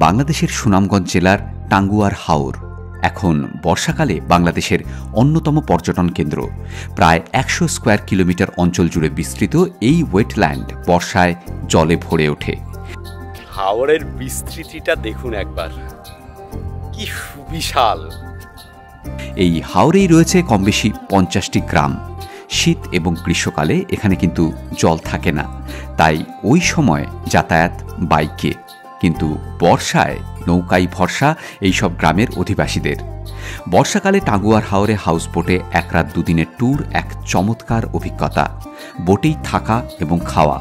বাংলাদেশের সুনামগঞ্জ জেলার টাঙ্গুয়ার হাওর এখন বর্ষাকালে বাংলাদেশের অন্যতম পর্যটন কেন্দ্র। প্রায় ১০০ স্কোয়ার কিলোমিটার অঞ্চল জুড়ে বিস্তৃত এই ওয়েটল্যান্ড বর্ষায় জলে ভরে ওঠে। হাওরের বিস্তৃতিটা দেখুন একবার, কি সুবিশাল। এই হাওরেই রয়েছে কমবেশি ৫০টি গ্রাম। শীত এবং গ্রীষ্মকালে এখানে কিন্তু জল থাকে না, তাই ওই সময় যাতায়াত বাইকে, কিন্তু বর্ষায় নৌকাই ভরসা এইসব গ্রামের অধিবাসীদের। বর্ষাকালে টাঙ্গুয়ার হাওরে হাউসবোটে ১ রাত ২ দিনের ট্যুর এক চমৎকার অভিজ্ঞতা। বোটেই থাকা এবং খাওয়া।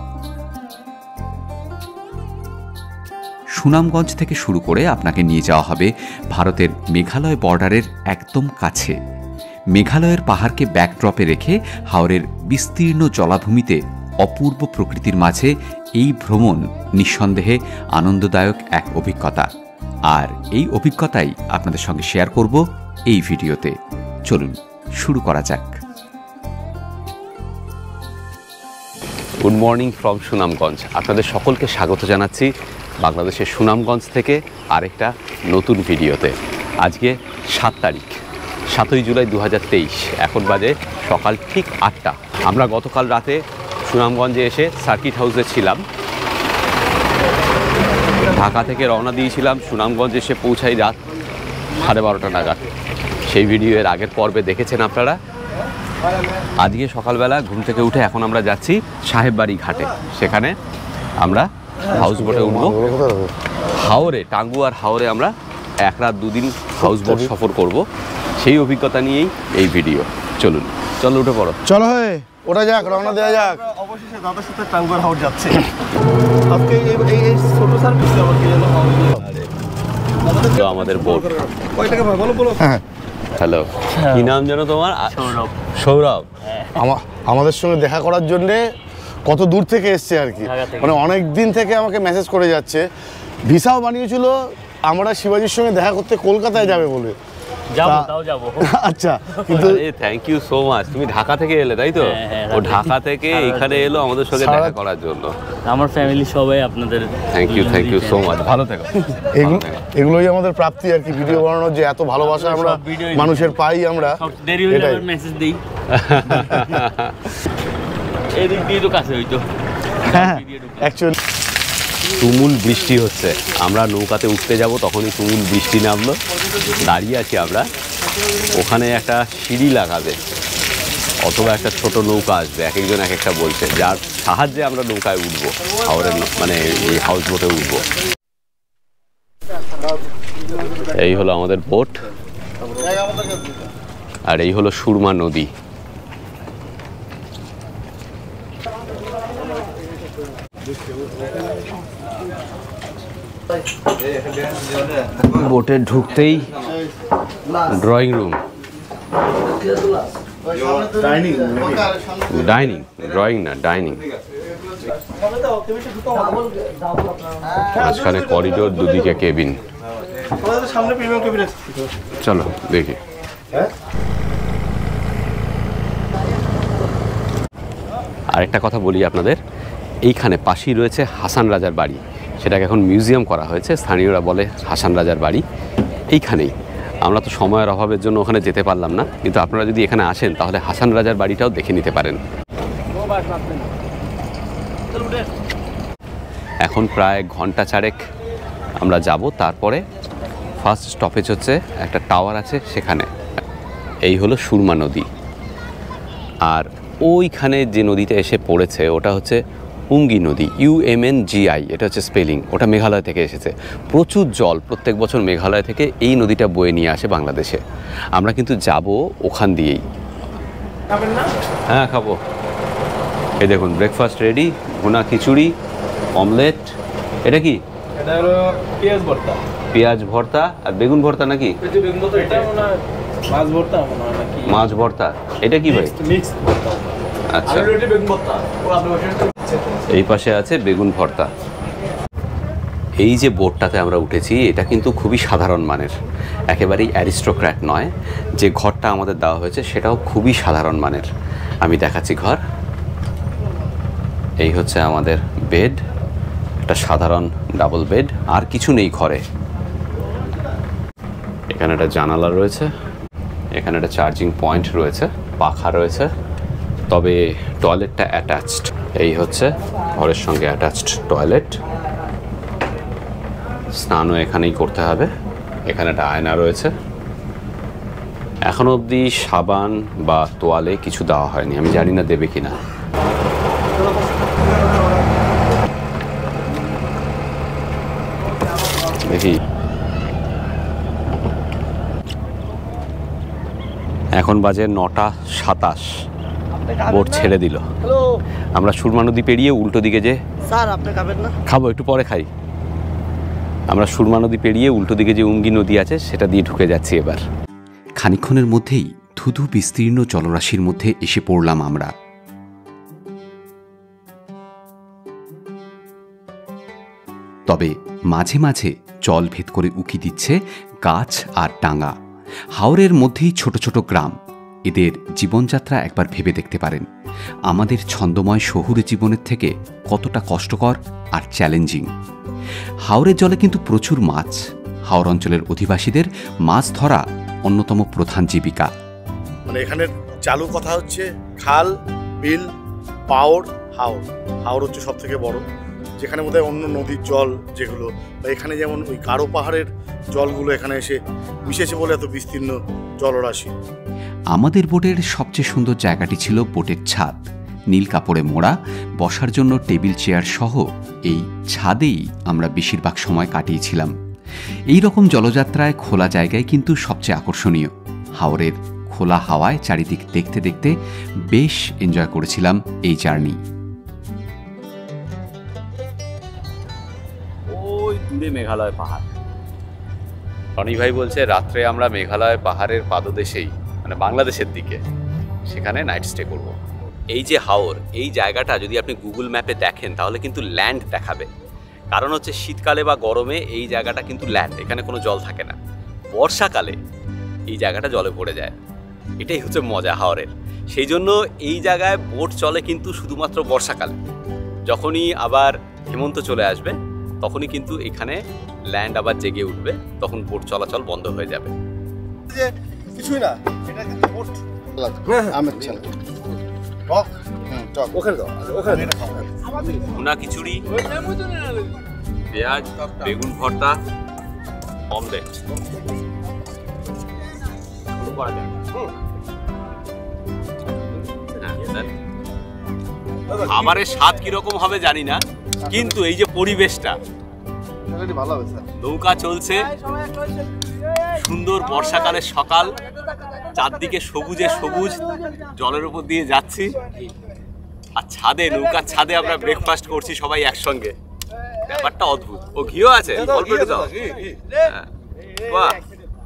সুনামগঞ্জ থেকে শুরু করে আপনাকে নিয়ে যাওয়া হবে ভারতের মেঘালয় বর্ডারের একদম কাছে। মেঘালয়ের পাহাড়কে ব্যাকড্রপে রেখে হাওরের বিস্তীর্ণ জলাভূমিতে অপূর্ব প্রকৃতির মাঝে এই ভ্রমণ নিঃসন্দেহে আনন্দদায়ক এক অভিজ্ঞতা। আর এই অভিজ্ঞতাই আপনাদের সঙ্গে শেয়ার করব এই ভিডিওতে। চলুন শুরু করা যাক। Good morning from Sunamganj. আপনাদের সকলকে স্বাগত জানাচ্ছি বাংলাদেশের সুনামগঞ্জ থেকে আরেকটা নতুন ভিডিওতে। আজকে ৭ তারিখ, ৭ই জুলাই ২০২৩। এখন বাজে সকাল ঠিক ৮টা। আমরা গতকাল রাতে সুনামগঞ্জে এসে সার্কিট হাউসে ছিলাম। ঢাকা থেকে রওনা দিয়েছিলাম, সুনামগঞ্জে এসে পৌঁছাই রাত 12:30 নাগাদ। সেই ভিডিও এর আগের পর্বে দেখেছেন আপনারা। আজকে সকালবেলা ঘুম থেকে উঠে এখন আমরা যাচ্ছি সাহেববাড়ি ঘাটে। সেখানে আমরা হাউস বোটে উঠব। হাওরে, টাঙ্গুয়ার হাওরে আমরা ১ রাত ২ দিন হাউস বোট সফর করব। সেই অভিজ্ঞতা নিয়েই এই ভিডিও। চলুন, চলো উঠে পড়ো। চলো ওটা যাক, রওনা দেওয়া যাক। অবশেষে দাদার সাথে টাঙ্গুয়ার হাওর যাচ্ছে। আজকে এই ছোট সার্ভিসে আবার কি জানো তো আমাদের বোট। কয় টাকা ভাই বলো? হ্যাঁ, হ্যালো, কি নাম জানো তোমার? সৌরভ। সৌরভ আমাদের সঙ্গে দেখা করার জন্য কত দূর থেকে এসছে আর কি, মানে অনেক দিন থেকে আমাকে মেসেজ করে যাচ্ছে। ভিসাও বানিয়েছিল আমরা শিবাজির সঙ্গে দেখা করতে কলকাতায় যাবে বলে। আচ্ছা, কিন্তু থ্যাংক ইউ সো মাচ। তুমি ঢাকা থেকে এলে তাই তো? ও ঢাকা থেকে এখানে এলো আমাদের সঙ্গে দেখা করার জন্য। আমার ফ্যামিলি সবাই আপনাদের থ্যাংক ইউ সো মাচ। ভালো থেকো। এগুলোই আমাদের প্রাপ্তি আর কি, ভিডিও বানানোর যে এত ভালোবাসা আমরা মানুষের পাই। আমরা মেসেজ দিই, এদিক দিয়ে তো কাছে হইতো। হ্যাঁ, অ্যাকচুয়ালি তুমুল বৃষ্টি হচ্ছে। আমরা নৌকাতে উঠতে যাব, তখনই তুমুল বৃষ্টি নামলো। দাঁড়িয়ে আছি আমরা। ওখানে একটা সিঁড়ি লাগাবে অথবা একটা ছোট নৌকা আসবে, এক একজন এক একটা বলছে, যার সাহায্যে আমরা নৌকায় উঠবো, হাওরের মানে এই হাউস বোটে উঠবো। এই হলো আমাদের বোট, আর এই হলো সুরমা নদী। বোটে ঢুকতেই ড্রয়িং রুম, ডাইনিং, ড্রয়িং না ডাইনিং। মাঝখানে করিডোর, দুদিকে কেবিন। চলো দেখি। আরেকটা কথা বলি আপনাদের, এইখানে পাশেই রয়েছে হাসান রাজার বাড়ি। সেটাকে এখন মিউজিয়াম করা হয়েছে, স্থানীয়রা বলে হাসান রাজার বাড়ি। এইখানেই আমরা তো সময়ের অভাবের জন্য ওখানে যেতে পারলাম না, কিন্তু আপনারা যদি এখানে আসেন তাহলে হাসান রাজার বাড়িটাও দেখে নিতে পারেন। এখন প্রায় ঘন্টা ৪ আমরা যাব, তারপরে ফার্স্ট স্টপেজ হচ্ছে একটা টাওয়ার আছে সেখানে। এই হলো সুরমা নদী। আর ওইখানে যে নদীতে এসে পড়েছে ওটা হচ্ছে উঙ্গি নদী, UMNGI, এটা হচ্ছে স্পেলিং। ওটা মেঘালয় থেকে এসেছে। প্রচুর জল প্রত্যেক বছর মেঘালয় থেকে এই নদীটা বয়ে নিয়ে আসে বাংলাদেশে। আমরা কিন্তু যাব ওখান দিয়েই। হ্যাঁ, খাবো। এই দেখুন, ব্রেকফাস্ট রেডি, ভুনা খিচুড়ি, অমলেট। এটা কি? এটা হলো পেঁয়াজ ভর্তা। পেঁয়াজ ভর্তা আর বেগুন ভর্তা নাকি? মাছ ভর্তা নাকি? মাছ ভর্তা। এটা কি ভাই? মিক্স ভর্তা। আচ্ছা, এই পাশে আছে বেগুন ভর্তা। এই যে বোটটাতে আমরা উঠেছি এটা কিন্তু খুবই সাধারণ মানের, একেবারেই অ্যারিস্টোক্র্যাট নয়। যে ঘরটা আমাদের দেওয়া হয়েছে সেটাও খুবই সাধারণ মানের। আমি দেখাচ্ছি ঘর। এই হচ্ছে আমাদের বেড, একটা সাধারণ ডাবল বেড, আর কিছু নেই ঘরে। এখানে একটা জানালা রয়েছে, এখানে একটা চার্জিং পয়েন্ট রয়েছে, পাখা রয়েছে, তবে টয়লেটটা অ্যাটাচড। এই হচ্ছে ঘরের সঙ্গে অ্যাটাচড টয়লেট। স্নানও এখানেই করতে হবে। এখানে একটা আয়না রয়েছে। এখন অবধি সাবান বা তোয়ালে কিছু দেওয়া হয়নি, আমি জানি না দেবে কিনা। দেখি, এখন বাজে 9:27, বোট ছেড়ে দিল। আমরা সুরমা নদী পেরিয়ে উল্টো দিকে যে, স্যার আপনি খাবেন না? খাবো, একটু পরে খাই। আমরা সুরমা নদী পেরিয়ে উল্টো দিকে যে উঙ্গি নদী আছে সেটা দিয়ে ঢুকে যাচ্ছি এবার। খানিকক্ষণের মধ্যেই ধুধু বিস্তীর্ণ জলরাশির মধ্যে এসে পড়লাম আমরা। তবে মাঝে মাঝে জল ভেদ করে উকি দিচ্ছে গাছ আর ডাঙা। হাওরের মধ্যেই ছোট ছোট গ্রাম। এদের জীবনযাত্রা একবার ভেবে দেখতে পারেন। আমাদের ছন্দময় শহুরে জীবনের থেকে কতটা কষ্টকর আর চ্যালেঞ্জিং। হাওরের জলে কিন্তু প্রচুর মাছ। হাওর অঞ্চলের অধিবাসীদের মাছ ধরা অন্যতম প্রধান জীবিকা। মানে এখানের চালু কথা হচ্ছে খাল, বিল, পাওর, হাওর। হাওর হচ্ছে সব থেকে বড়, যেখানে বোধহয় অন্য নদীর জল যেগুলো, বা এখানে যেমন ওই গারো পাহাড়ের জলগুলো এখানে এসে মিশেছে বলে এত বিস্তীর্ণ জলরাশি। আমাদের বোটের সবচেয়ে সুন্দর জায়গাটি ছিল বোটের ছাদ। নীল কাপড়ে মোড়া, বসার জন্য টেবিল চেয়ার সহ এই ছাদেই আমরা বেশিরভাগ সময় কাটিয়েছিলাম। এই রকম জলযাত্রায় খোলা জায়গায় কিন্তু সবচেয়ে আকর্ষণীয়। হাওরের খোলা হাওয়ায় চারিদিক দেখতে দেখতে বেশ এনজয় করেছিলাম এই জার্নি। ওই দূরে মেঘালয় পাহাড়। রনি ভাই বলছে রাত্রে আমরা মেঘালয় পাহাড়ের পাদদেশেই, মানে বাংলাদেশের দিকে, সেখানে নাইট স্টে করব। এই যে হাওর, এই জায়গাটা যদি আপনি গুগল ম্যাপে দেখেন তাহলে কিন্তু ল্যান্ড দেখাবে। কারণ হচ্ছে শীতকালে বা গরমে এই জায়গাটা কিন্তু ল্যান্ড, এখানে কোনো জল থাকে না। বর্ষাকালে এই জায়গাটা জলে ভরে যায়। এটাই হচ্ছে মজা হাওরের। সেই জন্য এই জায়গায় বোট চলে কিন্তু শুধুমাত্র বর্ষাকালে। যখনই আবার হেমন্ত চলে আসবে তখনই কিন্তু এখানে ল্যান্ড আবার জেগে উঠবে, তখন বোট চলাচল বন্ধ হয়ে যাবে। কিছুই না, এটা কিন্তু বোট আমের চাল। ভুনা খিচুড়ি, পেঁয়াজ, বেগুন ভর্তা, অমলেট। খাবারের স্বাদ কিরকম হবে জানি না, কিন্তু এই যে পরিবেশটা, নৌকা চলছে, সুন্দর বর্ষাকালের সকাল, চারদিকে সবুজে সবুজ, জলের উপর দিয়ে যাচ্ছি, আর ছাদে, নৌকার ছাদে আমরা ব্রেকফাস্ট করছি সবাই একসঙ্গে। ব্যাপারটা অদ্ভুত। ও ঘিও আছে, অল্প একটু দাও। বাহ,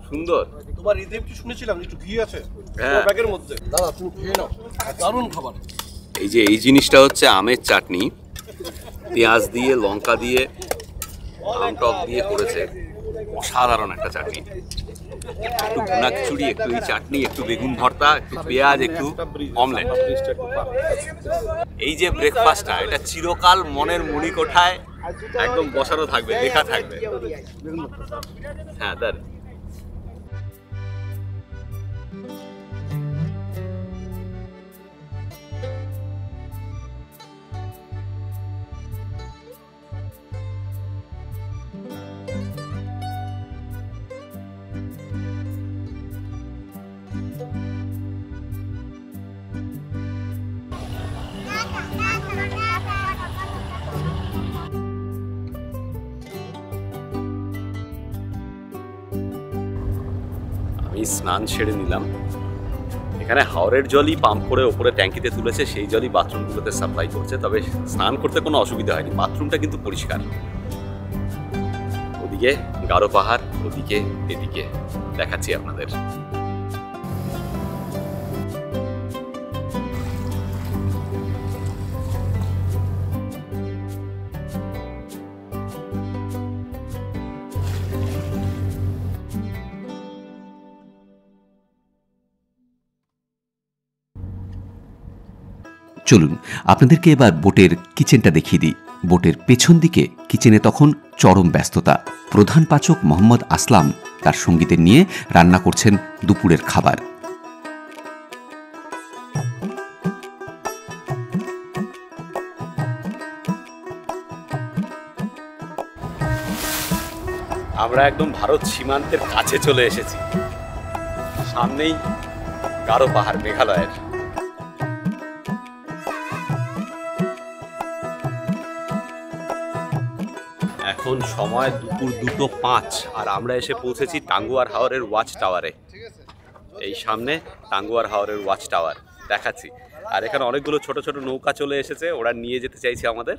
সুন্দর। তোমার ঈদে একটু শুনেছিলাম একটু ঘি আছে ব্যাগের মধ্যে। দাদা তুমি খেয়ে নাও, দারুণ খাবার। এই যে এই জিনিসটা হচ্ছে আমের চাটনি, পেঁয়াজ দিয়ে, লঙ্কা দিয়ে, আম টক দিয়ে করেছে। অসাধারণ একটা চাটনি। একটু ভুনা খিচুড়ি, একটু এই চাটনি, একটু বেগুন ভর্তা, একটু পেঁয়াজ, একটু অমলেট। এই যে ব্রেকফাস্টটা, এটা চিরকাল মনের মণিকোঠায় একদম বসানো থাকবে, লেখা থাকবে। হ্যাঁ দাঁড়ি। আমি স্নান সেরে নিলাম। এখানে হাওরের জলই পাম্প করে ওপরে ট্যাঙ্কিতে তুলেছে, সেই জলই বাথরুমগুলোতে সাপ্লাই করছে। তবে স্নান করতে কোনো অসুবিধা হয়নি, বাথরুমটা কিন্তু পরিষ্কার। ওদিকে গারো পাহাড়, ওদিকে এদিকে দেখাচ্ছি আপনাদের। চলুন আপনাদেরকে এবার বোটের কিচেনটা দেখিয়ে দিই। বোটের পেছন দিকে কিচেনে তখন চরম ব্যস্ততা। প্রধান পাচক মোহাম্মদ আসলাম তার সঙ্গীদের নিয়ে রান্না করছেন দুপুরের খাবার। আমরা একদম ভারত সীমান্তের কাছে চলে এসেছি, সামনেই গারো পাহাড়, মেঘালয়ের। এখন সময় দুপুর 2:05 আর আমরা এসে পৌঁছেছি টাঙ্গুয়ার হাওরের ওয়াচ টাওয়ারে। এই সামনে টাঙ্গুয়ার হাওরের ওয়াচ টাওয়ার দেখাচ্ছি। আর এখানে অনেকগুলো ছোট ছোট নৌকা চলে এসেছে, ওরা নিয়ে যেতে চাইছে আমাদের,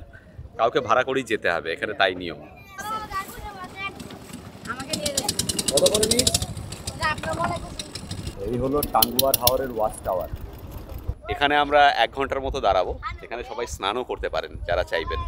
কাউকে ভাড়া করেই যেতে হবে এখানে, তাই নিয়ম। এই হলো টাঙ্গুয়ার হাওরের ওয়াচ টাওয়ার। এখানে আমরা 1 ঘন্টার মতো দাঁড়াবো। এখানে সবাই স্নানও করতে পারেন যারা চাইবেন।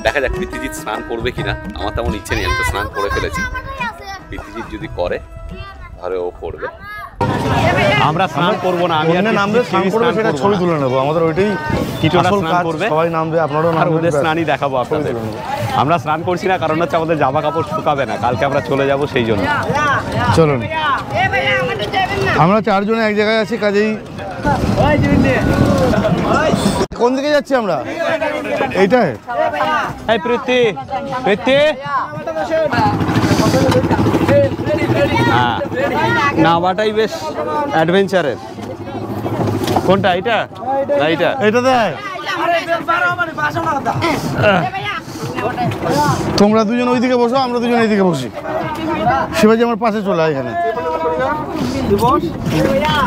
দেখা যাক প্রীতিজিৎ স্নান করবে কিনা, আমার তেমন ইচ্ছে নেই, আমি তো স্নান করে ফেলেছি। প্রীতিজিৎ যদি করে তাহলে ও করবে। আমরা স্নান করবো না, আমি নামবে স্নান করবে, সেটা ছবি তুলে নেবো। আমাদের ওইটাই কিছুটা আসল স্নান কাজ, করবে, সবাই নামবে, আপনারাও আর নামবেন, ওদের স্নানই দেখাবো আপনাদের। আমরা স্নান করছি না কারণ হচ্ছে আমাদের জামা কাপড় শুকাবে না, কালকে আমরা চলে যাব সেই জন্য। চলুন, আমরা 4 জনে এক জায়গায় আছি, কাজেই কোন দিকে যাচ্ছি আমরা? এইটাই। এই প্রীতি, প্রীতি, হ্যাঁ, নামাটাই বেশ অ্যাডভেঞ্চারের। কোনটা, এইটা না এইটা? এইটা দেয়। তোমরা দুজন ওইদিকে বসো, আমরা দুজন এইদিকে বসি। শিবাজি আমার পাশে চলে আয় এখানে।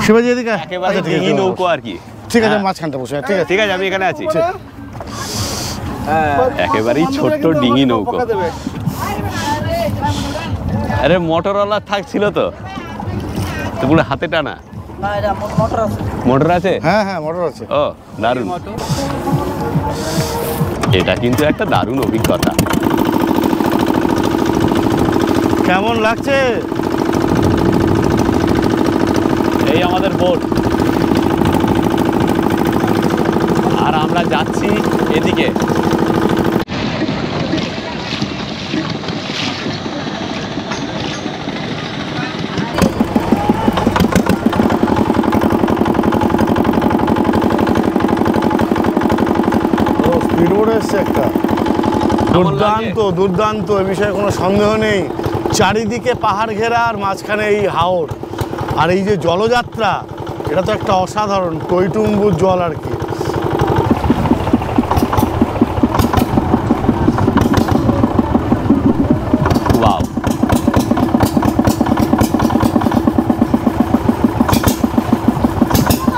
শিবাজি এদিকে। একেবারে ডিঙি নৌকো আর কি। ঠিক আছে, মাঝখানটা বসে। ঠিক আছে, ঠিক আছে, আমি এখানে আছি। একেবারেই ছোট্ট ডিঙি নৌকো। আরে মোটরওয়ালা থাকছিল তো, পুরো হাতে টানা। মোটর আছে? হ্যাঁ হ্যাঁ, মোটর আছে। ও দারুণ, এটা কিন্তু একটা দারুণ অভিজ্ঞতা। কেমন লাগছে? এই আমাদের বোট, আর আমরা যাচ্ছি এদিকে। স্পিডবোট এসছে একটা, দুর্দান্ত দুর্দান্ত, এ বিষয়ে কোনো সন্দেহ নেই। চারিদিকে পাহাড় ঘেরা আর মাঝখানে এই হাওর, আর এই যে জলযাত্রা, এটা তো একটা অসাধারণ টইটুম্বুর জল আর কি। ওয়াও,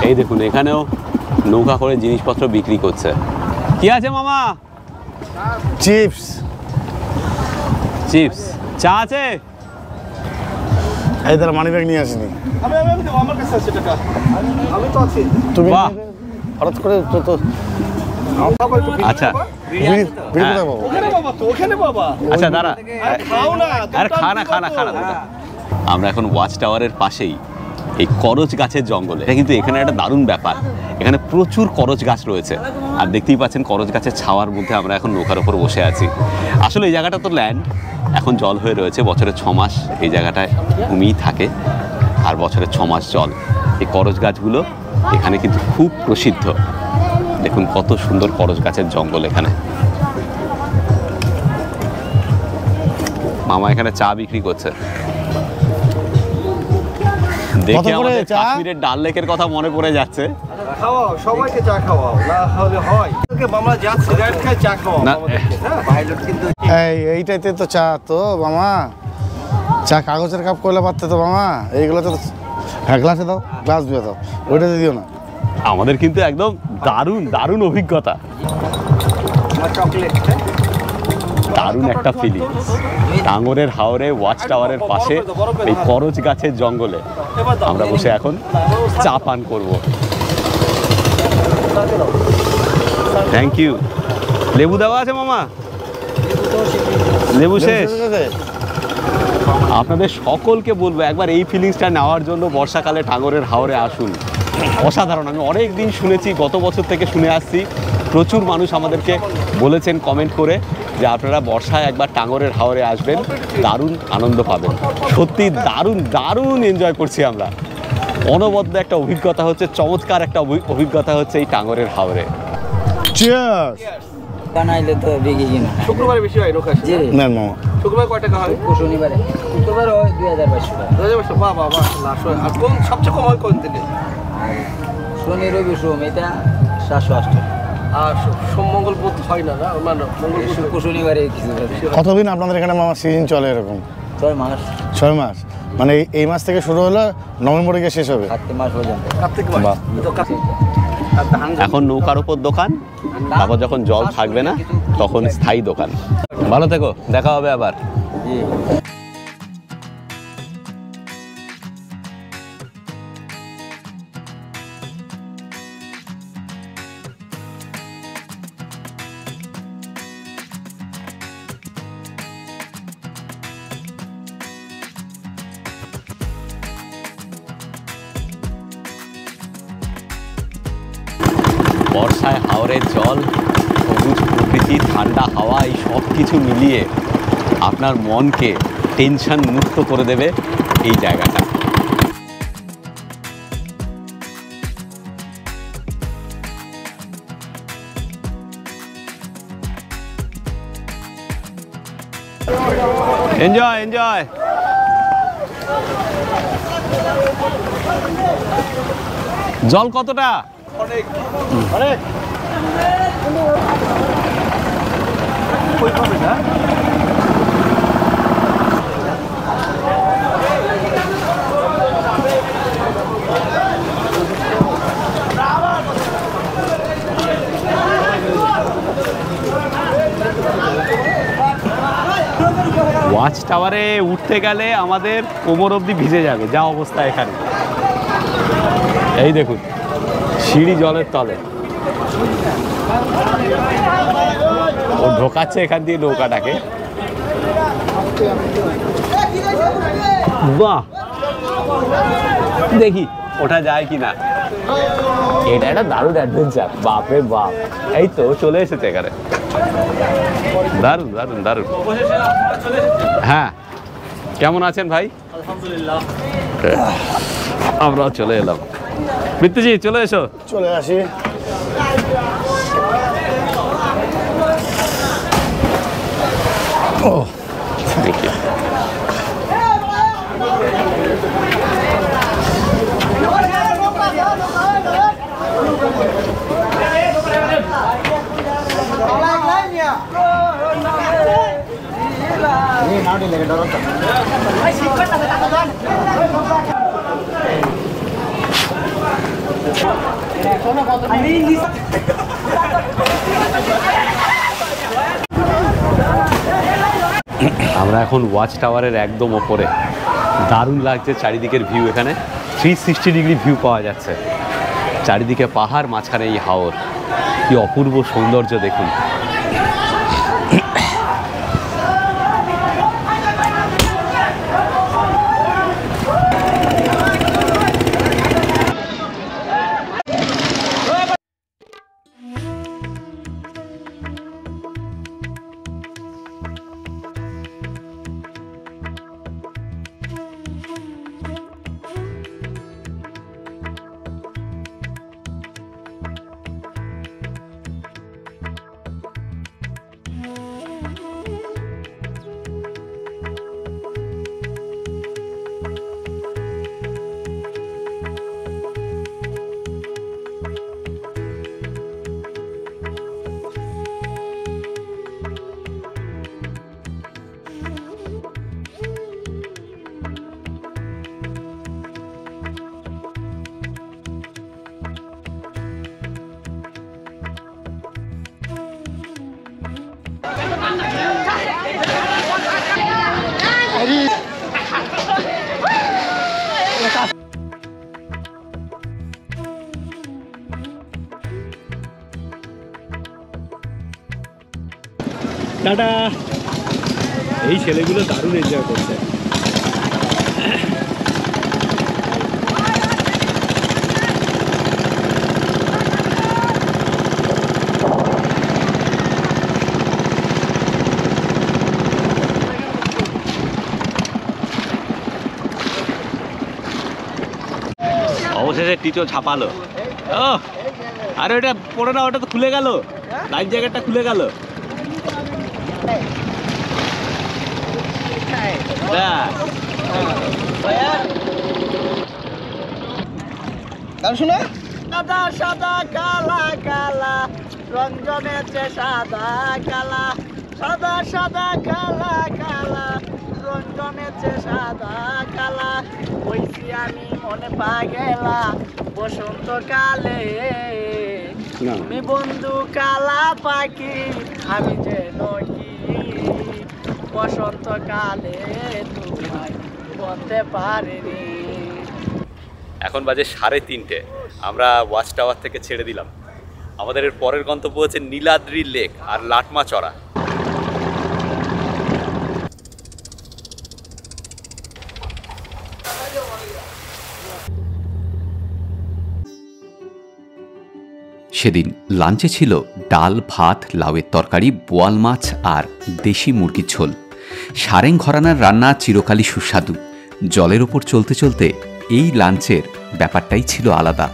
এই দেখুন এখানেও নৌকা করে জিনিসপত্র বিক্রি করছে। কি আছে মামা? চিপস, চিপস, চা আছে? এই তারা মানি ব্যাগ নিয়ে আসেনি। আমার কাছে আছে টাকা, আমি তো আছি। তুমি বাহ। হঠাৎ করে তো আচ্ছা বিড়ি কোথায় পাবো? ওখানে বাবা, তো ওখানে বাবা। আচ্ছা দাঁড়া, খাও না, আরে খানা দাদা। আমরা এখন ওয়াচ টাওয়ারের পাশেই এই করচ গাছের জঙ্গলে। এটা কিন্তু এখানে একটা দারুণ ব্যাপার, এখানে প্রচুর করচ গাছ রয়েছে। আর দেখতেই পাচ্ছেন করচ গাছের ছাওয়ার মধ্যে আমরা এখন নৌকার ওপর বসে আছি। আসলে এই জায়গাটা তো ল্যান্ড, এখন জল হয়ে রয়েছে। বছরে 6 মাস এই জায়গাটায় ভূমিই থাকে, আর বছরে 6 মাস জল। এই করচ গাছগুলো এখানে কিন্তু খুব প্রসিদ্ধ। দেখুন কত সুন্দর করচ গাছের জঙ্গল এখানে। মামা এখানে চা বিক্রি করছে। দেখে আমাদের কাশ্মীরের ডাল লেকের কথা মনে পড়ে যাচ্ছে। খাওয়াও, সবাইকে চা খাওয়াও, না হলে হয়। ওকে মামা যাচ্ছে, রেড খায়, চা খাওয়াও। না, এইটাতে তো চা তো মামা, চা কাগজের কাপ করলে পারতে তো মামা। এইগুলোতে তো, হ্যাঁ গ্লাসে দাও, গ্লাস ধুয়ে দাও, ওইটাতে দিও না। আমাদের কিন্তু একদম দারুণ দারুণ অভিজ্ঞতা। চকলেট দারুণ একটা ফিলিংস। টাঙ্গরের হাওরে ওয়াচ টাওয়ারের পাশে এই করচ গাছের জঙ্গলে আমরা বসে এখন চা পান করবো। Thank you. লেবু দেওয়া আছে মামা? লেবু শেষ? আপনাদের সকলকে বলবো একবার এই ফিলিংসটা নেওয়ার জন্য বর্ষাকালে টাঙ্গরের হাওরে আসুন। অসাধারণ। আমি অনেক দিন শুনেছি, গত বছর থেকে শুনে আসছি, প্রচুর মানুষ আমাদেরকে বলেছেন কমেন্ট করে যে আপনারা বর্ষায় একবার টাঙ্গরের হাওরে আসবেন, দারুণ আনন্দ পাবেন। সত্যি দারুণ দারুণ এনজয় করছি আমরা। অনবদ্য একটা অভিজ্ঞতা হচ্ছে, চমৎকার একটা অভিজ্ঞতা হচ্ছে এই টাঙ্গরের হাওরে। চিয়ার্স। বানাইলে তো বিঘি কিনা শুক্রবারে বেশি হয় নৌকা। জি নেন মামা। শুক্রবার কয় টাকা হয়? শনিবারে শুক্রবার হয় 2500 টাকা। 2500। বাহ বাহ বাহ। আর কোন সবচেয়ে কম হয় কোন দিনে? শনি রবি সোম এটা 708 টাকা। আর সোম মঙ্গল বুধ হয় না, না মানে মঙ্গল শুক্র শনিবারে কিছু কতদিন আপনাদের এখানে মামা সিজন চলে এরকম? 6 মাস 6 মাস। মানে এই মাস থেকে শুরু হলো, নভেম্বরে গিয়ে শেষ হবে? কার্তিক মাস পর্যন্ত। কার্তিক মাস। বাহ। তো কার্তিক। আর ধান এখন নৌকার উপর দোকান, তারপর যখন জল থাকবে না তখন স্থায়ী দোকান। ভালো থেকো, দেখা হবে আবার। জি। বর্ষায় হাওরের জল, সবুজ প্রকৃতি, ঠান্ডা হাওয়া, এই সব কিছু মিলিয়ে আপনার মনকে টেনশন মুক্ত করে দেবে এই জায়গাটা। Enjoy enjoy. জল কতটা? ওয়াচ টাওয়ারে উঠতে গেলে আমাদের কোমর অবধি ভিজে যাবে, যা অবস্থা এখানে। এই দেখুন সিঁড়ি জলের তলে, ও ঢোকাচ্ছে এখান দিয়ে নৌকাটাকে। বাহ, দেখি ওঠা যায় কিনা। এটা একটা দারুণ অ্যাডভেঞ্চার, বাপরে বাপ। এই তো চলে এসেছে এখানে, দারুণ দারুণ দারুণ। হ্যাঁ, কেমন আছেন ভাই? আলহামদুলিল্লাহ। আমরাও চলে এলাম। মিত্রজি চলে এসো। চলে আসি। ও থ্যাংক ইউ। আমরা এখন ওয়াচ টাওয়ারের একদম ওপরে। দারুণ লাগছে চারিদিকের ভিউ। এখানে 360 ডিগ্রি ভিউ পাওয়া যাচ্ছে। চারিদিকে পাহাড়, মাঝখানে এই হাওর। কি অপূর্ব সৌন্দর্য দেখুন। টাটা। এই ছেলেগুলো দারুণ এনজয় করছে। অবশেষে টিটো ছাপালো। ও আরে ওটা পড়ে না, ওটা তো খুলে গেল, লাইফ জ্যাকেটটা খুলে গেল। শোনা সাদা সাদা কালা কালা রং জমেছে সাদা কালা, সাদা সাদা কালা কালা রং জমেছে সাদা কালা। ওইছি আমি মনে পাগেলা বসন্তকালে, তুমি বন্ধু কালা পাখি আমি যে নকি বসন্তকালে তোমায় বলতে পারিনি। এখন বাজে 3:30, আমরা ওয়াচ টাওয়ার থেকে ছেড়ে দিলাম। আমাদের এর পরের গন্তব্য হচ্ছে নীলাদ্রি লেক আর লাটমা চড়া। সেদিন লাঞ্চে ছিল ডাল, ভাত, লাউয়ের তরকারি, বোয়াল মাছ আর দেশি মুরগির ঝোল। সারেং ঘরানার রান্না চিরকালই সুস্বাদু। জলের ওপর চলতে চলতে এই লাঞ্চের ব্যাপারটাই ছিল আলাদা।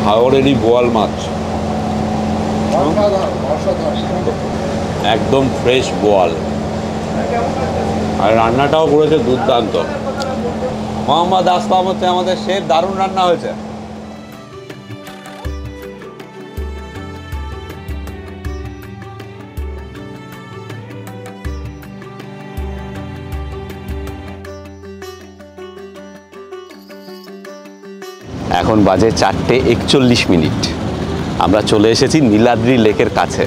হাওড়েরই বোয়াল মাছ, একদম ফ্রেশ বোয়াল, আর রান্নাটাও করেছে দুর্দান্ত। মোহাম্মদ আসলাম হচ্ছে আমাদের শেফ, দারুণ রান্না হয়েছে। এখন বাজে 4:41। আমরা চলে এসেছি নীলাদ্রি লেকের কাছে।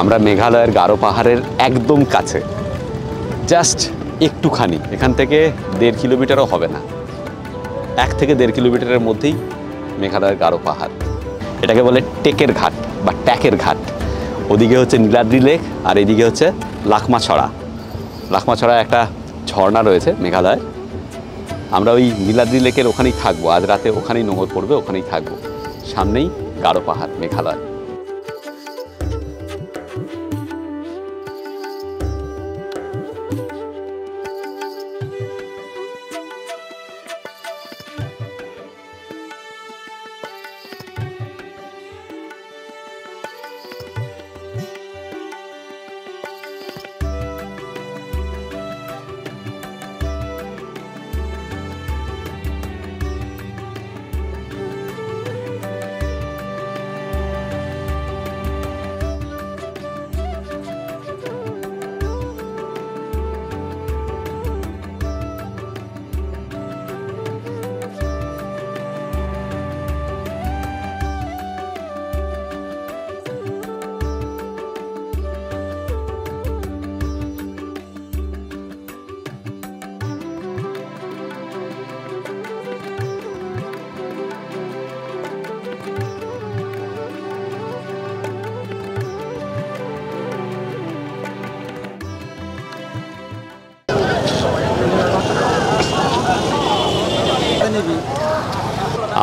আমরা মেঘালয়ের গারো পাহাড়ের একদম কাছে, জাস্ট একটুখানি, এখান থেকে 1.5 কিলোমিটারও হবে না, 1 থেকে 1.5 কিলোমিটারের মধ্যেই মেঘালয়ের গারো পাহাড়। এটাকে বলে টেকের ঘাট বা ট্যাকের ঘাট। ওদিকে হচ্ছে নীলাদ্রি লেক আর এদিকে হচ্ছে লাকমাছড়া। লাকমাছড়া একটা ঝর্ণা রয়েছে মেঘালয়। আমরা ওই নীলাদ্রি লেকের ওখানেই থাকবো, আজ রাতে ওখানেই নোঙর পড়বে, ওখানেই থাকবো। সামনেই গারো পাহাড়, মেঘালয়।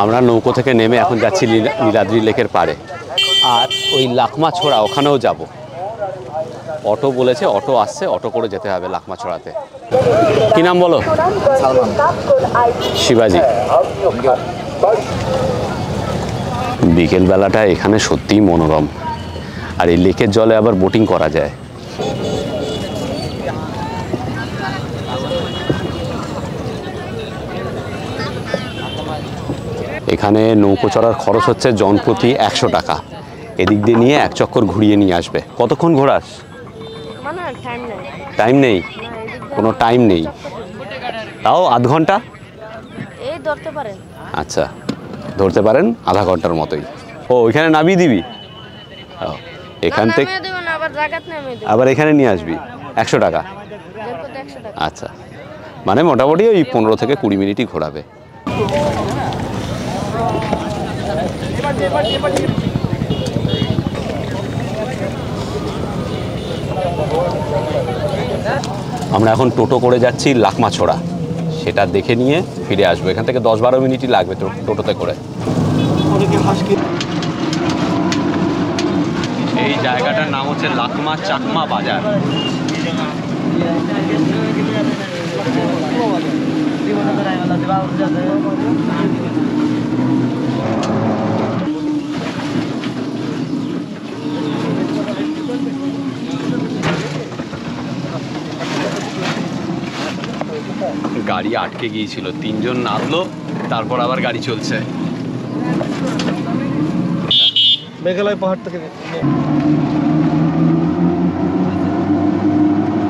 আমরা নৌকো থেকে নেমে এখন যাচ্ছি নীলাদ্রি লেকের পাড়ে, আর ওই লাকমাছড়া ওখানেও যাব। অটো বলেছে, অটো আসছে, অটো করে যেতে হবে লাকমাছড়াতে। কি নাম বলো? শিবাজি। বিকেলবেলাটা এখানে সত্যিই মনোরম, আর এই লেকের জলে আবার বোটিং করা যায়। এখানে নৌকো চড়ার খরচ হচ্ছে জনপ্রতি 100 টাকা। এদিক দিয়ে নিয়ে 1 চক্কর ঘুরিয়ে নিয়ে আসবে। কতক্ষণ ঘোরাস? টাইম নেই, কোনো টাইম নেই, তাও আধ ঘন্টা ধরতে পারেন। আচ্ছা, ধরতে পারেন আধা ঘন্টার মতোই। ও ওইখানে নামিয়ে দিবি? এখান থেকে আবার এখানে নিয়ে আসবি 100 টাকা। হাজার কত 100 টাকা। আচ্ছা, মানে মোটামুটি ওই 15 থেকে 20 মিনিটই ঘোরাবে। আমরা এখন টোটো করে যাচ্ছি লাকমাছড়া, সেটা দেখে নিয়ে ফিরে আসবো। এখান থেকে 10-12 মিনিটই লাগবে টোটোতে করে। এই জায়গাটার নাম হচ্ছে লাকমা চাকমা বাজার। গাড়ি আটকে গিয়েছিল, 3 জন নামলো, তারপর আবার গাড়ি চলছে। মেঘালয় পাহাড় থেকে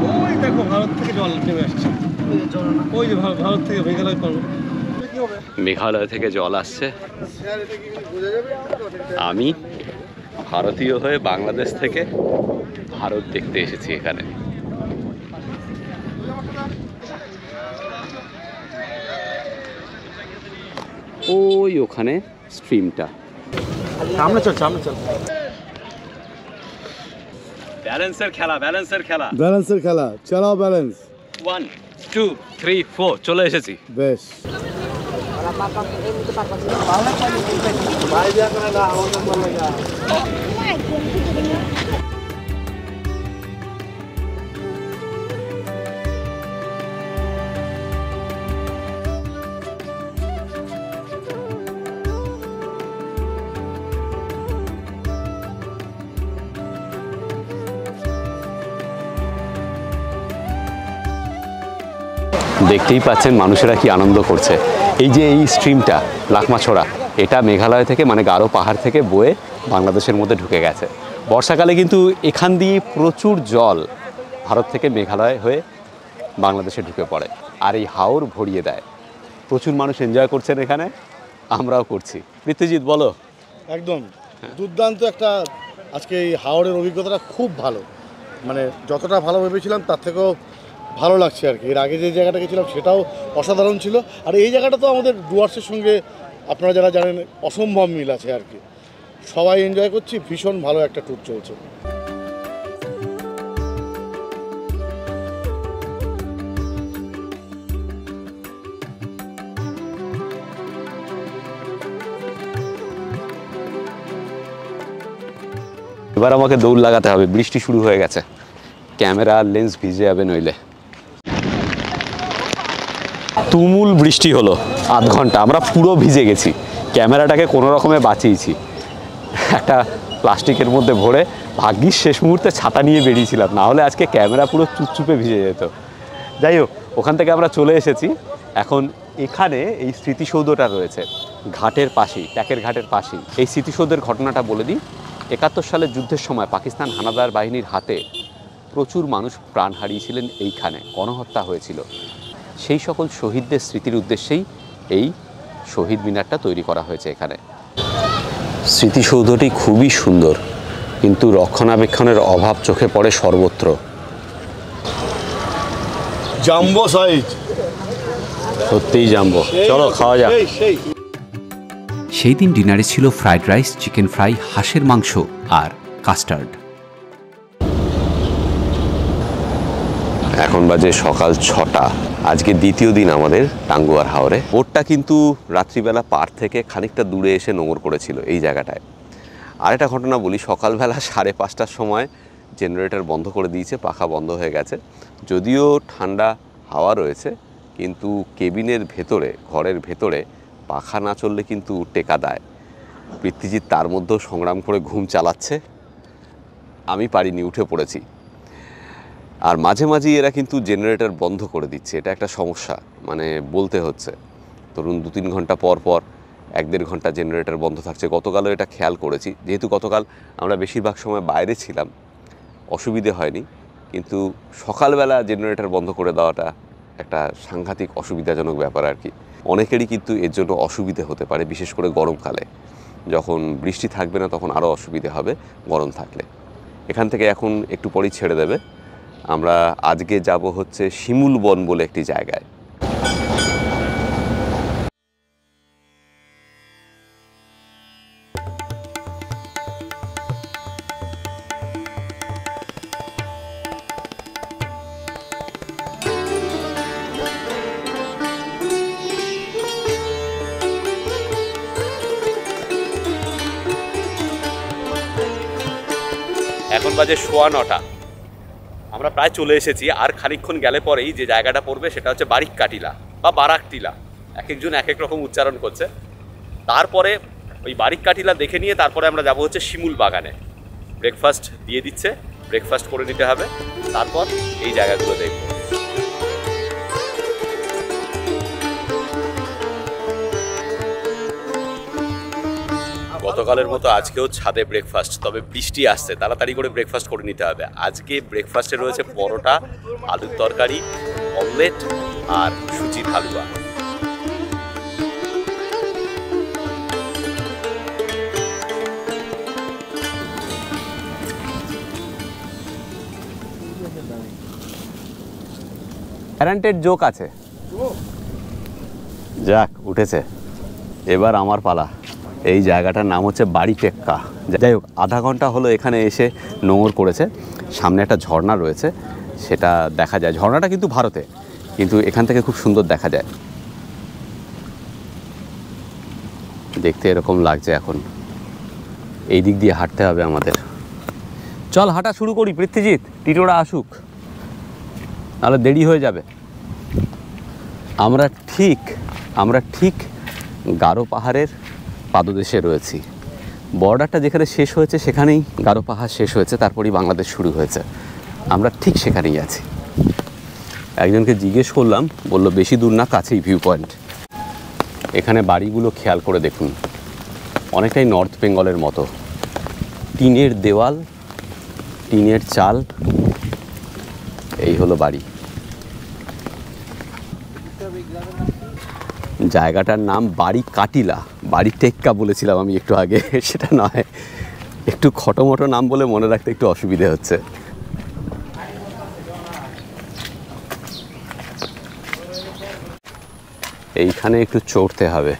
ওই দেখো ভারত থেকে জল নেমে আসছে, ওই যে ভারত থেকে মেঘালয় পাহাড়। মেঘালয় থেকে জল আসছে। আমি ভারতীয় হয়ে বাংলাদেশ থেকে ভারত দেখতে এসেছি এখানে। ওই ওখানে স্ট্রিমটা। সামনে চল। ব্যালেন্সের খেলা, ব্যালেন্সের খেলা, ব্যালেন্সের খেলা, চালাও ব্যালেন্স। 1 2 3 4 চলে এসেছি। বেশ। দেখতেই পাচ্ছেন মানুষেরা কি আনন্দ করছে। এই যে এই স্ট্রিমটা লাকমাছড়া, এটা মেঘালয় থেকে মানে গারো পাহাড় থেকে বয়ে বাংলাদেশের মধ্যে ঢুকে গেছে। বর্ষাকালে কিন্তু এখান দিয়ে প্রচুর জল ভারত থেকে মেঘালয় হয়ে বাংলাদেশে ঢুকে পড়ে, আর এই হাওর ভরিয়ে দেয়। প্রচুর মানুষ এনজয় করছেন এখানে, আমরাও করছি। পৃথ্বীজিৎ বলো। একদম দুর্দান্ত একটা আজকে এই হাওড়ের অভিজ্ঞতাটা খুব ভালো, মানে যতটা ভালো ভেবেছিলাম তার থেকেও ভালো লাগছে আর কি। এর আগে যে জায়গাটা গেছিলাম সেটাও অসাধারণ ছিল, আর এই জায়গাটা তো আমাদের ডুয়ার্সের সঙ্গে আপনারা যারা জানেন অসম্ভব মিল আছে আর কি। সবাই এনজয় করছি, ভীষণ ভালো একটা ট্যুর চলছে। এবার আমাকে দৌড় লাগাতে হবে, বৃষ্টি শুরু হয়ে গেছে, ক্যামেরা লেন্স ভিজে যাবে নইলে। তুমুল বৃষ্টি হলো, আধ ঘন্টা আমরা পুরো ভিজে গেছি। ক্যামেরাটাকে কোনো রকমে বাঁচিয়েছি একটা প্লাস্টিকের মধ্যে ভরে, ভাগ্যিস শেষ মুহূর্তে ছাতা নিয়ে বেরিয়েছিলাম, না হলে আজকে ক্যামেরা পুরো চুপচুপে ভিজে যেত। যাই হোক, ওখান থেকে আমরা চলে এসেছি। এখন এখানে এই স্মৃতিসৌধটা রয়েছে ঘাটের পাশেই, ট্যাকের ঘাটের পাশেই। এই স্মৃতিসৌধের ঘটনাটা বলে দিই। 71 সালের যুদ্ধের সময় পাকিস্তান হানাদার বাহিনীর হাতে প্রচুর মানুষ প্রাণ হারিয়েছিলেন, এইখানে গণহত্যা হয়েছিল। সেই সকল শহীদদের স্মৃতির উদ্দেশ্যেই এই শহীদ মিনারটা তৈরি করা হয়েছে এখানে। স্মৃতিসৌধটি খুবই সুন্দর, কিন্তু রক্ষণাবেক্ষণের অভাব চোখে পড়ে সর্বত্র। জাম্বো সাইজ, সত্যিই জাম্বো। চলো খাওয়া যাক। সেই দিন ডিনারে ছিল ফ্রাইড রাইস, চিকেন ফ্রাই, হাঁসের মাংস আর কাস্টার্ড। এখন বাজে সকাল 6টা। আজকে দ্বিতীয় দিন আমাদের টাঙ্গুয়ার হাওরে। বোটটা কিন্তু রাত্রিবেলা পার থেকে খানিকটা দূরে এসে নোঙর করেছিল এই জায়গাটায়। আরেকটা ঘটনা বলি, সকালবেলা 5:30টার সময় জেনারেটর বন্ধ করে দিয়েছে, পাখা বন্ধ হয়ে গেছে। যদিও ঠান্ডা হাওয়া রয়েছে, কিন্তু কেবিনের ভেতরে, ঘরের ভেতরে পাখা না চললে কিন্তু টেকা দেয়। পৃথ্বীজিৎ তার মধ্যেও সংগ্রাম করে ঘুম চালাচ্ছে, আমি পারিনি, উঠে পড়েছি। আর মাঝে মাঝেই এরা কিন্তু জেনারেটর বন্ধ করে দিচ্ছে, এটা একটা সমস্যা, মানে বলতে হচ্ছে। ধরুন 2-3 ঘন্টা পর পর 1-1.5 ঘন্টা জেনারেটর বন্ধ থাকছে। গতকালও এটা খেয়াল করেছি, যেহেতু গতকাল আমরা বেশিরভাগ সময় বাইরে ছিলাম, অসুবিধে হয়নি, কিন্তু সকালবেলা জেনারেটর বন্ধ করে দেওয়াটা একটা সাংঘাতিক অসুবিধাজনক ব্যাপার আর কি। অনেকেরই কিন্তু এর জন্য অসুবিধে হতে পারে, বিশেষ করে গরমকালে। যখন বৃষ্টি থাকবে না তখন আরও অসুবিধে হবে গরম থাকলে। এখান থেকে এখন একটু পরেই ছেড়ে দেবে, আমরা আজকে যাব হচ্ছে শিমুল বন বলে একটি জায়গায়। এখন বাজে 9:15। আমরা প্রায় চলে এসেছি, আর খানিকক্ষণ গেলে পরেই যে জায়গাটা পড়বে সেটা হচ্ছে বারিক কাটিলা বা বারাক টিলা, এক একজন এক এক রকম উচ্চারণ করছে। তারপরে ওই বারিক কাটিলা দেখে নিয়ে তারপরে আমরা যাব হচ্ছে শিমুল বাগানে। ব্রেকফাস্ট দিয়ে দিচ্ছে, ব্রেকফাস্ট করে নিতে হবে, তারপর এই জায়গাগুলো দেখব। গতকালের মতো আজকেও ছাদে ব্রেকফাস্ট, তবে বৃষ্টি আসছে, তাড়াতাড়ি করে ব্রেকফাস্ট করে নিতে হবে। আজকে ব্রেকফাস্টে রয়েছে পরোটা, আলুর তরকারি, অমলেট আর সুজির হালুয়া। গ্যারান্টেড জোক আছে, যাক উঠেছে। এবার আমার পালা। এই জায়গাটার নাম হচ্ছে বাড়ি টেক্কা। যাই হোক, আধা ঘন্টা হলো এখানে এসে নোংর করেছে। সামনে একটা ঝর্ণা রয়েছে, সেটা দেখা যায়। ঝর্ণাটা কিন্তু ভারতে, কিন্তু এখান থেকে খুব সুন্দর দেখা যায়। দেখতে এরকম লাগছে। এখন এই দিক দিয়ে হাঁটতে হবে আমাদের। চল হাঁটা শুরু করি পৃথ্বীজিৎ, টিটোরা আসুক, নাহলে দেরি হয়ে যাবে। আমরা ঠিক গারো পাহাড়ের পাদদেশে রয়েছি। বর্ডারটা যেখানে শেষ হয়েছে সেখানেই গারো পাহাড় শেষ হয়েছে, তারপরেই বাংলাদেশ শুরু হয়েছে। আমরা ঠিক সেখানেই আছি। একজনকে জিজ্ঞেস করলাম, বলল বেশি দূর না, কাছেই ভিউ পয়েন্ট। এখানে বাড়িগুলো খেয়াল করে দেখুন, অনেকটাই নর্থ বেঙ্গলের মতো। টিনের দেওয়াল, টিনের চাল, এই হলো বাড়ি। জায়গাটার নাম বাড়ি কাটিলা। বাড়ি টেক্কা বলেছিলাম আমি একটু আগে, সেটা নয়। একটু খটোমটো নাম বলে মনে রাখতে একটু অসুবিধে হচ্ছে। এইখানে একটু চড়তে হবে।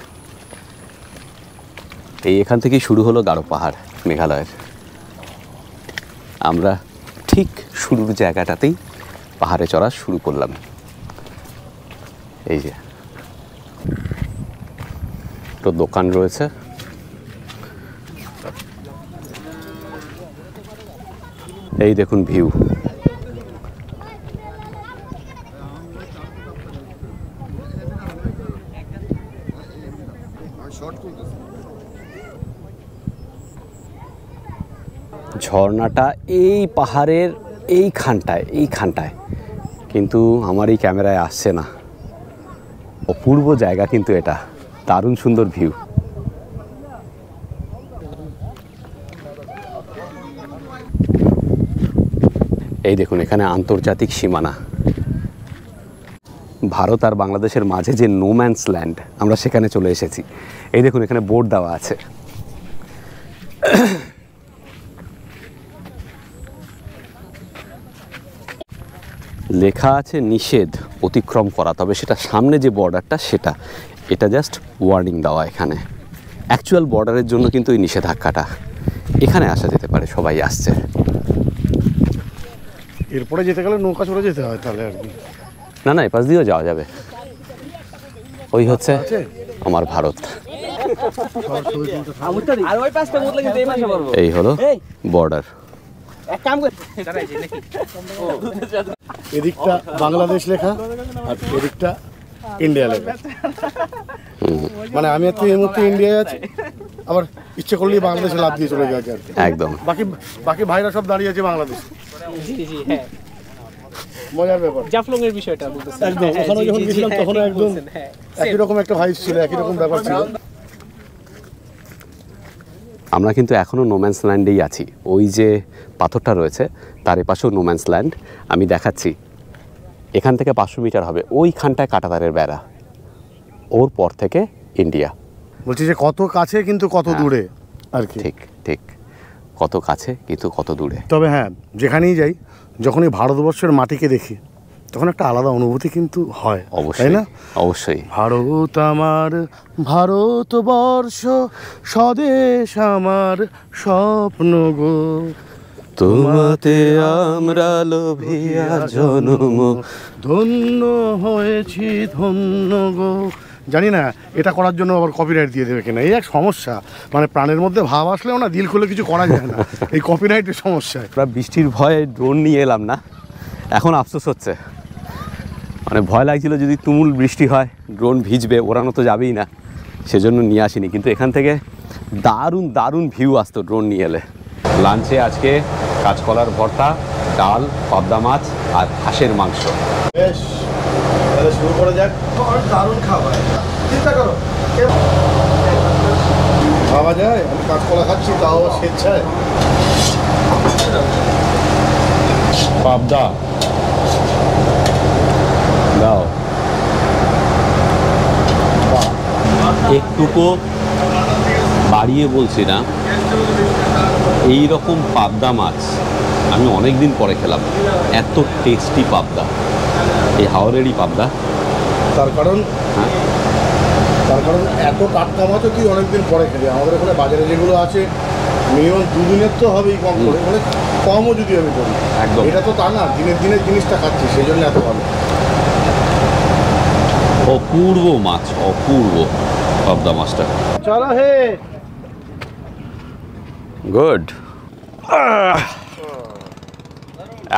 এখান থেকেই শুরু হলো গারো পাহাড় মেঘালয়ের। আমরা ঠিক শুরুর জায়গাটাতেই পাহাড়ে চড়া শুরু করলাম। এই যে তো দোকান রয়েছে, এই দেখুন ভিউ। ঝর্ণাটা এই পাহাড়ের এইখানটায়, কিন্তু আমার এই ক্যামেরায় আসছে না। অপূর্ব জায়গা কিন্তু এটা, দারুণ সুন্দর ভিউ। এই দেখুন এখানে আন্তর্জাতিক সীমানা, ভারত আর বাংলাদেশের মাঝে যে নো ম্যানস ল্যান্ড, আমরা সেখানে চলে এসেছি। এই দেখুন এখানে বোর্ড দেওয়া আছে। লেখা আছে নিষেধ অতিক্রম করা, তবে সেটা সামনে যে বর্ডারটা সেটা, এটা জাস্ট ওয়ার্নিং দেওয়া। এখানে অ্যাকচুয়াল বর্ডারের জন্য কিন্তু এই নিষেধাজ্ঞাটা। এখানে আসা যেতে পারে, সবাই আসছে। এরপরে যেতে গেলে নৌকা চলে যেতে হয় তাহলে আর কি? না না, এপাশ দিয়েও যাওয়া যাবে। ওই হচ্ছে আমার ভারত। এই হলো বর্ডার। এদিকটা বাংলাদেশ লেখা আর এদিকটা ইন্ডিয়া লেখা। মানে আমি একটু এই মুহূর্তে ইন্ডিয়ায় আছি, আবার ইচ্ছে করলেই বাংলাদেশে লাভ দিয়ে চলে যাচ্ছে আর কি। একদম। বাকি ভাইরা সব দাঁড়িয়ে আছে বাংলাদেশে। মজার ব্যাপার। জাফলং এর বিষয়টা বলতেছি। একদম, ওখানে যখন গেছিলাম তখন একদম একই রকম একটা ভাইস ছিল, একই রকম ব্যাপার ছিল। আমরা কিন্তু এখনও নোম্যান্স ল্যান্ডেই আছি। ওই যে পাথরটা রয়েছে তার এপাশেও নোম্যান্স ল্যান্ড। আমি দেখাচ্ছি, এখান থেকে 500 মিটার হবে, ওইখানটায় কাঁটাতারের বেড়া, ওর পর থেকে ইন্ডিয়া। বলছি যে কত কাছে কিন্তু কত দূরে আর কি। ঠিক ঠিক। কত কাছে কিন্তু কত দূরে। তবে হ্যাঁ, যেখানেই যাই যখনই ভারতবর্ষের মাটিকে দেখি তখন একটা আলাদা অনুভূতি কিন্তু হয়, তাই না? অবশ্যই। ভারত আমার, ভারতবর্ষ স্বদেশ আমার স্বপ্ন গো, তোমাতে আমরা লোভিয়া জন্ম, ধন্য হয়েছি ধন্য গো। জানি না এটা করার জন্য আবার কপিরাইট দিয়ে দেবে কিনা, এই এক সমস্যা। মানে প্রাণের মধ্যে ভাব আসলেও না দিল খুলে কিছু করা যায় না, এই কপিরাইটের সমস্যায়। আমরা বৃষ্টির ভয়ে ড্রোন নিয়ে এলাম না, এখন আফসোস হচ্ছে। মানে ভয় লাগছিল যদি তুমুল বৃষ্টি হয় ড্রোন ভিজবে, ওড়ানো তো যাবেই না, সেজন্য নিয়ে আসিনি। কিন্তু এখান থেকে দারুণ দারুণ ভিউ আসতো ড্রোন নিয়ে এলে। লাঞ্চে আজকে কাঁচকলার ভর্তা, ডাল, পাবদা মাছ আর হাঁসের মাংস। বেশ, তাহলে শুরু করা যাক। দারুণ খাবার, চিন্তা করো খাওয়া যায়। আমি কাঁচকলা খাচ্ছি, তাও স্বেচ্ছায়। পাবদা দাও, একটুকু বাড়িয়ে বলছি না, এই রকম পাবদা মাছ আমি অনেক দিন পরে খেলাম। এত টেস্টি পাবদা, এই হাওড়েরই পাবদা। তার কারণ এত টাটকা মাছও কি অনেকদিন পরে খেলি। আমাদের ওখানে বাজারে যেগুলো আছে মিনিমাম 2 দিনের তো হবেই কম করে, মানে কমও যদি আমি করি। একদম, এটা তো তা না, দিনের দিনের জিনিসটা খাচ্ছি, সেই জন্য এত ভালো। অপূর্ব মাছ, অপূর্ব পাবদা মাছটা। চলো হে, গুড।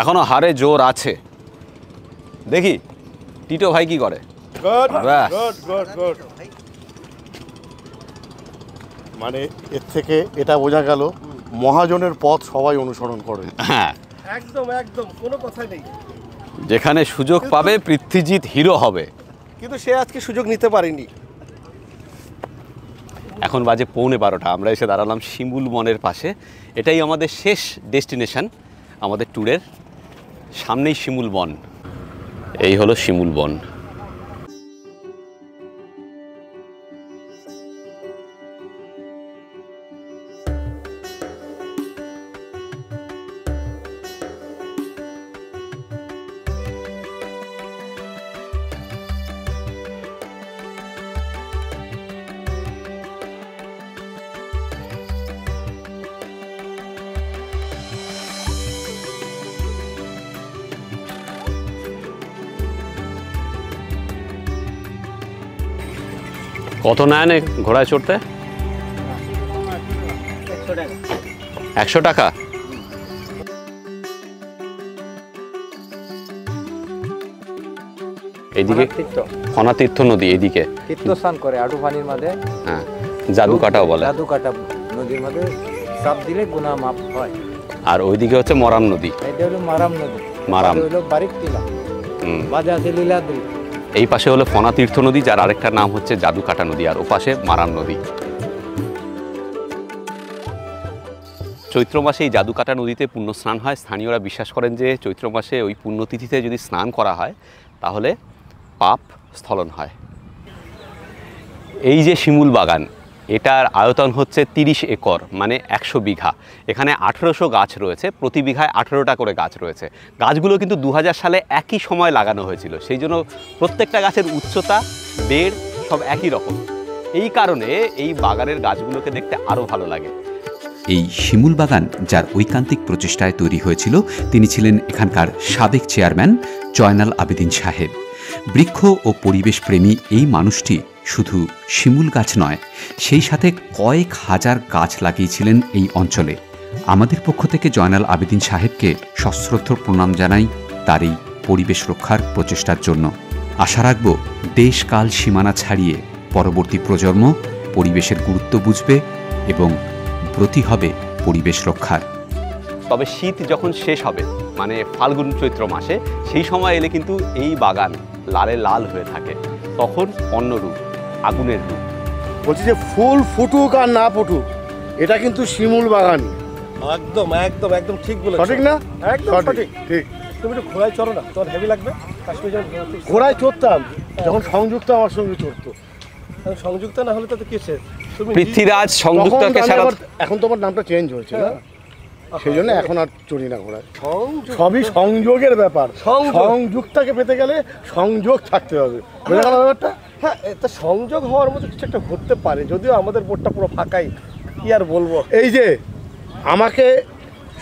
এখনো হাড়ে জোর আছে। দেখি টিটো ভাই কি করে। গুড ব্যাস। Good good good. মানে এর থেকে এটা বোঝা গেল মহাজনের পথ সবাই অনুসরণ করে। হ্যাঁ, একদম একদম, কোনো কথাই নেই। যেখানে সুযোগ পাবে পৃথ্বীজিৎ হিরো হবে। কিন্তু সে আজকে সুযোগ নিতে পারেনি। এখন বাজে 11:15, আমরা এসে দাঁড়ালাম শিমুল বনের পাশে। এটাই আমাদের শেষ ডেস্টিনেশন আমাদের ট্যুরের। সামনেই শিমুল বন। এই হলো শিমুল বন। কত নেন ঘোড়ায় চড়তে? 100 টাকা। এইদিকে ফনাতীর্থ নদী, এইদিকে তীর্থস্থান করে আটু পানির মধ্যে। হ্যাঁ, জাদু কাটাও বলে। জাদু কাটা নদীর মধ্যে চাপ দিলে গুনাহ মাপ হয়। আর ওইদিকে হচ্ছে মরাম নদী। এটা হলো মারাম নদী। মারাম হলো বারিক টিলা। বাজে আছে লীলাদ্রি। এই পাশে হলো ফনাতীর্থ নদী, যার আরেকটা নাম হচ্ছে জাদু কাটা নদী, আর ওপাশে মারাম নদী। চৈত্র মাসে এই জাদু কাটা নদীতে পুণ্য স্নান হয়। স্থানীয়রা বিশ্বাস করেন যে চৈত্র মাসে ওই পুণ্যতিথিতে যদি স্নান করা হয় তাহলে পাপ স্থলন হয়। এই যে শিমুল বাগান, এটার আয়তন হচ্ছে 30 একর, মানে 100 বিঘা। এখানে 1800 গাছ রয়েছে, প্রতি বিঘায় 18টা করে গাছ রয়েছে। গাছগুলো কিন্তু 2000 সালে একই সময় লাগানো হয়েছিল, সেই জন্য প্রত্যেকটা গাছের উচ্চতা, বেড় সব একই রকম। এই কারণে এই বাগানের গাছগুলোকে দেখতে আরও ভালো লাগে। এই শিমুল বাগান যার ঐকান্তিক প্রচেষ্টায় তৈরি হয়েছিল, তিনি ছিলেন এখানকার সাবেক চেয়ারম্যান জয়নাল আবেদিন সাহেব। বৃক্ষ ও পরিবেশ প্রেমী এই মানুষটি শুধু শিমুল গাছ নয়, সেই সাথে কয়েক হাজার গাছ লাগিয়েছিলেন এই অঞ্চলে। আমাদের পক্ষ থেকে জয়নাল আবেদিন সাহেবকে সশ্রদ্ধ প্রণাম জানাই তার এই পরিবেশ রক্ষার প্রচেষ্টার জন্য। আশা রাখব দেশ কাল সীমানা ছাড়িয়ে পরবর্তী প্রজন্ম পরিবেশের গুরুত্ব বুঝবে এবং ব্রতী হবে পরিবেশ রক্ষার। তবে শীত যখন শেষ হবে, মানে ফাল্গুন চৈত্র মাসে, সেই সময় এলে কিন্তু এই বাগান লালে লাল হয়ে থাকে। তখন অন্য রূপ, আগুনের রূপ। বলছি যে ফুল ফুটুক আর না ফুটুক, এটা কিন্তু শিমুল বাগান। একদম একদম একদম ঠিক বলেছো। সঠিক না? একদম সঠিক। ঠিক। তুমি একটু ঘোড়ায় চড়ো না, তোমার হেভি লাগবে। কাশ্মীর যখন ঘোড়ায় চড়তাম যখন সংযুক্ত আমার সঙ্গে চড়তো। সংযুক্ত না হলে তো কিসে তুমি পৃথ্বীরাজ সংযুক্তকে ছাড়া। এখন তোমার নামটা চেঞ্জ হয়েছে না? সেই জন্য এখন আর চড়ি না ঘোড়ায়। সবই সংযোগের ব্যাপার, সংযোগটাকে পেতে গেলে সংযোগ থাকতে হবে, বোঝা গেল ব্যাপারটা? হ্যাঁ, এটা সংযোগ হওয়ার মতো কিছু একটা হতে পারে, যদিও আমাদের বোটটা পুরো ফাঁকাই, কি আর বলবো। এই যে আমাকে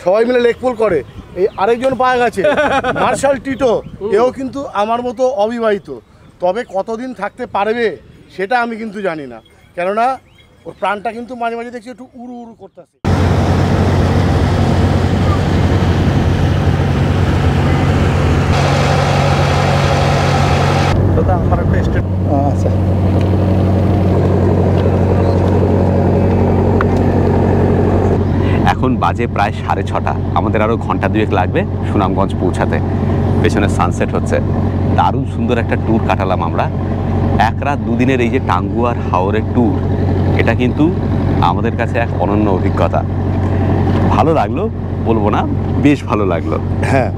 সবাই মিলে লেকপুল করে, এই আরেকজন পাওয়া গেছে মার্শাল টিটো, এও কিন্তু আমার মতো অবিবাহিত, তবে কতদিন থাকতে পারবে সেটা আমি কিন্তু জানি না, কেননা ওর প্রাণটা কিন্তু মাঝে মাঝে দেখছি একটু উড়ু উড়ু করতেছে। আমার একটা স্টেট আচ্ছা, এখন বাজে প্রায় 6:30, আমাদের আরও ঘন্টা 2 লাগবে সুনামগঞ্জ পৌঁছাতে। পেছনে সানসেট হচ্ছে, দারুণ সুন্দর একটা ট্যুর কাটালাম আমরা। 1 রাত 2 দিনের এই যে টাঙ্গুয়ার হাওরের ট্যুর, এটা কিন্তু আমাদের কাছে এক অনন্য অভিজ্ঞতা। ভালো লাগলো বলবো না, বেশ ভালো লাগলো। হ্যাঁ,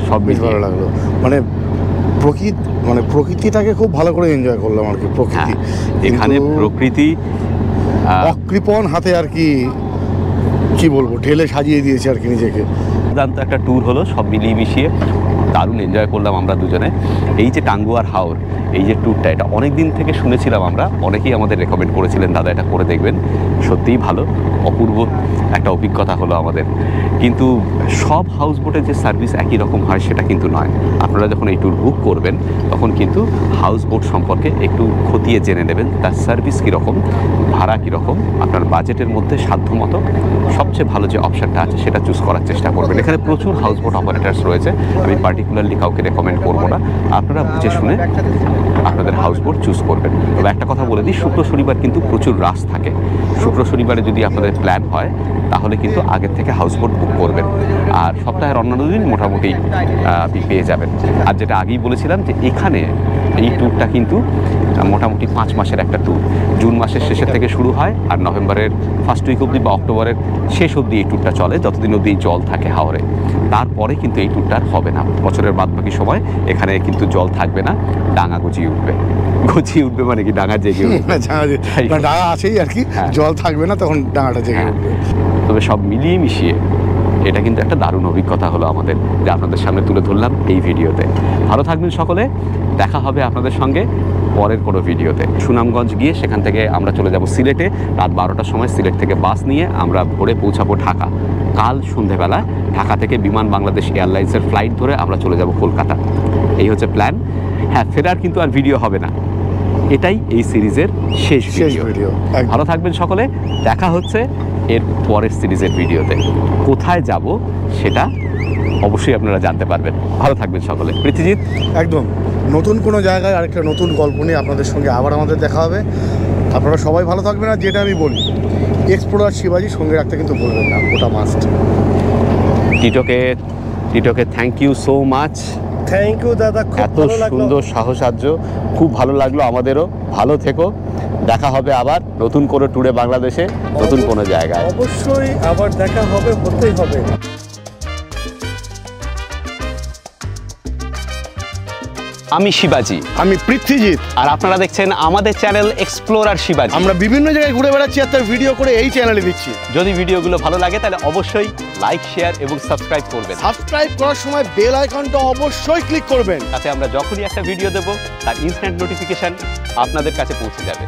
সব বেশ ভালো লাগলো, মানে প্রকৃতিটাকে খুব ভালো করে এনজয় করলাম আর কি। প্রকৃতি এখানে প্রকৃতি অকৃপণ হাতে আর কি, কি বলবো, ঢেলে সাজিয়ে দিয়েছে আর কি নিজেকে। দুর্দান্ত একটা ট্যুর হলো, সব মিলিয়ে মিশিয়ে দারুণ এনজয় করলাম আমরা দুজনে। এই যে টাঙ্গুয়ার হাওর, এই যে ট্যুরটা, এটা অনেক দিন থেকে শুনেছিলাম আমরা, অনেকেই আমাদের রেকমেন্ড করেছিলেন দাদা এটা করে দেখবেন, সত্যিই ভালো, অপূর্ব একটা অভিজ্ঞতা হলো আমাদের। কিন্তু সব হাউস বোটের যে সার্ভিস একই রকম হয় সেটা কিন্তু নয়। আপনারা যখন এই ট্যুর বুক করবেন তখন কিন্তু হাউস বোট সম্পর্কে একটু খতিয়ে জেনে নেবেন, তার সার্ভিস কীরকম, ভাড়া কীরকম, আপনার বাজেটের মধ্যে সাধ্যমতো সবচেয়ে ভালো যে অপশানটা আছে সেটা চুজ করার চেষ্টা করবেন। এখানে প্রচুর হাউস বোট অপারেটার্স রয়েছে, আমি পার্টিকুলারলি কাউকে রেকমেন্ড করবো না, আপনারা বুঝে শুনে আপনাদের হাউস বোট চুজ করবেন। তবে একটা কথা বলে দিই, শুক্র শনিবার কিন্তু প্রচুর রাশ থাকে। শুক্র শনিবারে যদি আপনাদের প্ল্যান হয় তাহলে কিন্তু আগের থেকে হাউস বোট বুক করবেন, আর সপ্তাহের অন্যান্য দিন মোটামুটি আপনি পেয়ে যাবেন। আর যেটা আগেই বলেছিলাম যে এখানে এই ট্যুরটা কিন্তু মোটামুটি 5 মাসের একটা ট্যুর, জুন মাসের শেষের থেকে শুরু হয় আর নভেম্বরের ফার্স্ট উইক অবধি বা অক্টোবরের শেষ অবধি এই ট্যুরটা চলে, যতদিন অবধি জল থাকে হাওরে। তারপরে কিন্তু এই ট্যুরটা আর হবে না, বছরের বাদবাকি সময় এখানে কিন্তু জল থাকবে না, ডাঙা গজিয়ে উঠবে। গজিয়ে উঠবে মানে কি, ডাঙা জেগে উঠবে, ডাঙা আছেই আর কি, জল থাকবে না তখন ডাঙাটা জেগে উঠবে। তবে সব মিলিয়ে মিশিয়ে এটা কিন্তু একটা দারুণ অভিজ্ঞতা হলো আমাদের, যা আপনাদের সামনে তুলে ধরলাম এই ভিডিওতে। ভালো থাকবেন সকলে, দেখা হবে আপনাদের সঙ্গে পরের কোনো ভিডিওতে। সুনামগঞ্জ গিয়ে সেখান থেকে আমরা চলে যাব সিলেটে, রাত 12টার সময় সিলেট থেকে বাস নিয়ে আমরা ভোরে পৌঁছাবো ঢাকা। কাল সন্ধেবেলা ঢাকা থেকে বিমান বাংলাদেশ এয়ারলাইন্সের ফ্লাইট ধরে আমরা চলে যাব কলকাতা। এই হচ্ছে প্ল্যান। হ্যাঁ, ফেরার কিন্তু আর ভিডিও হবে না, এটাই এই সিরিজের শেষ ভিডিও। ভালো থাকবেন সকলে, দেখা হচ্ছে এর পরের সিরিজের ভিডিওতে। কোথায় যাব সেটা অবশ্যই আপনারা জানতে পারবেন। ভালো থাকবেন সকলে। পৃথ্বীজিৎ, একদম নতুন কোনো জায়গায় আরেকটা নতুন গল্প নিয়ে আপনাদের সঙ্গে আবার আমাদের দেখা হবে। আপনারা সবাই ভালো থাকবেন, আর যেটা আমি বলি, এক্সপ্লোরার শিবাজি সঙ্গে রাখতে কিন্তু ভুলবেন না, ওটা মাস্ট। টিটোকে thank you so much. Thank you দাদা, এত সুন্দর সাহসার্য, খুব ভালো লাগলো আমাদেরও। ভালো থেকো, দেখা হবে আবার নতুন কোনো ট্যুরে বাংলাদেশে, নতুন কোনো জায়গায়। অবশ্যই আবার দেখা হবে, হতেই হবে। আমি শিবাজি, আমি পৃথ্বীজিৎ, আর আপনারা দেখছেন আমাদের চ্যানেল এক্সপ্লোরার শিবাজি। আমরা বিভিন্ন জায়গায় ঘুরে বেড়াচ্ছি আর তার ভিডিও করে এই চ্যানেলে দিচ্ছি। যদি ভিডিওগুলো ভালো লাগে তাহলে অবশ্যই লাইক, শেয়ার এবং সাবস্ক্রাইব করবেন। সাবস্ক্রাইব করার সময় বেল আইকনটা অবশ্যই ক্লিক করবেন, তাতে আমরা যখনই একটা ভিডিও দেব তার ইনস্ট্যান্ট নোটিফিকেশন আপনাদের কাছে পৌঁছে যাবে।